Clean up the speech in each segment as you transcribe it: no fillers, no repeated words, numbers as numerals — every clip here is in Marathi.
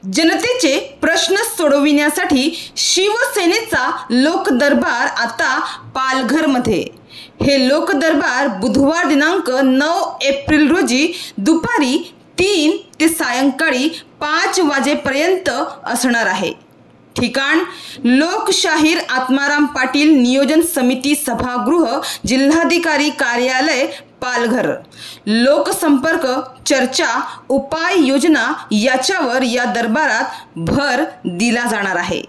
जनतेचे प्रश्न सोडविण्यासाठी शिवसेनेचा लोकदरबार आता पालघरमध्ये। हे लोकदरबार बुधवार दिनांक 9 एप्रिल रोजी दुपारी 3 ते सायंकाळी 5 वाजेपर्यंत असणार आहे। ठिकाण लोकशाहीर आत्माराम पाटील नियोजन समिती सभागृह, जिल्हाधिकारी कार्यालय, पालघर। लोकसंपर्क, चर्चा, उपाययोजना याच्यावर या दरबारात भर दिला जाणार आहे।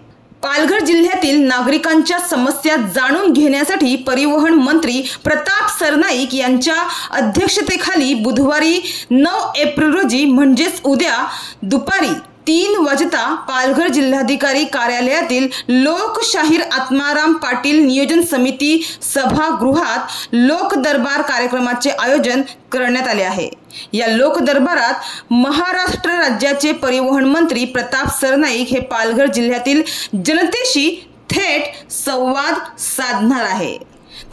पालघर जिल्ह्यातील नागरिकांच्या समस्या जाणून घेण्यासाठी परिवहन मंत्री प्रताप सरनाईक यांच्या अध्यक्षतेखाली बुधवारी 9 एप्रिल रोजी म्हणजेच उद्या दुपारी 3 वाजता पालघर जिल्हाधिकारी कार्यालयातील लोकशाहीर आत्माराम पाटील नियोजन समिती सभागृहात लोकदरबार कार्यक्रमाचे आयोजन करण्यात आले आहे। या लोकदरबारात महाराष्ट्र राज्याचे परिवहन मंत्री प्रताप सरनाईक हे पालघर जिल्ह्यातील जनतेशी थेट संवाद साधणार आहे।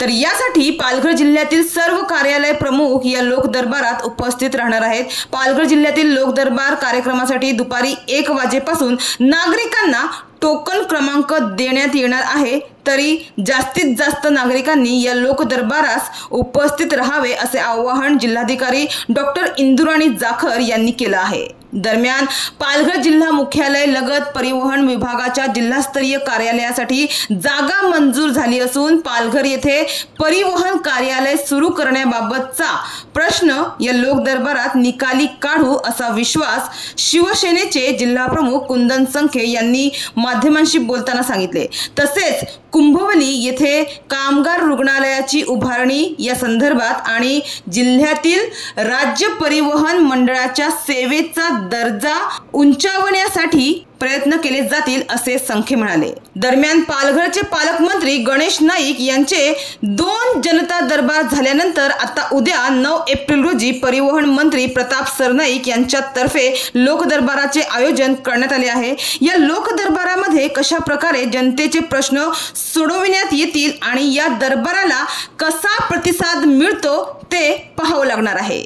तर यासाठी पालघर जिल्ह्यातील सर्व कार्यालय प्रमुख या लोकदरबारात उपस्थित राहणार आहेत। पालघर जिल्ह्यातील लोकदरबार कार्यक्रमासाठी दुपारी 1 वाजेपासून नागरिकांना टोकन क्रमांक देण्यात येणार आहे। तरी जास्तीत जास्त नागरिकांनी या लोकदरबारास उपस्थित राहावे असे आवाहन जिल्हाधिकारी डॉक्टर इंदुराणी जाखर यांनी केले आहे। दरम्यान पालघर जिल्हा मुख्यालय लगत परिवहन विभागाच्या जिल्हास्तरीय कार्यालयासाठी जागा मंजूर झाली असून पालघर येथे परिवहन कार्यालय सुरू करण्याबाबतचा प्रश्न या लोकदरबारात निकाली काढू असा विश्वास शिवसेनेचे जिल्हाप्रमुख कुंदन संखे यांनी माध्यमांशी बोलताना सांगितले। तसेच कुंभवली येथे कामगार रुग्णालयाची उभारणी या संदर्भात आणि जिल्ह्यातील राज्य परिवहन मंडळाच्या सेवेचा दर्जा उंचावण्यासाठी प्रयत्न केले जातील असे संखे म्हणाले। दरम्यान पालघरचे पालकमंत्री गणेश नाईक यांचे 2 जनता दरबार झाल्यानंतर आता उद्या 9 एप्रिल रोजी परिवहन मंत्री प्रताप सरनाईक यांच्यातर्फे लोकदरबाराचे आयोजन करण्यात आले आहे। या लोकदरबारामध्ये कशा प्रकारे जनतेचे प्रश्न सोडविण्यात येतील आणि या दरबाराला कसा प्रतिसाद मिळतो ते पाहावं लागणार आहे।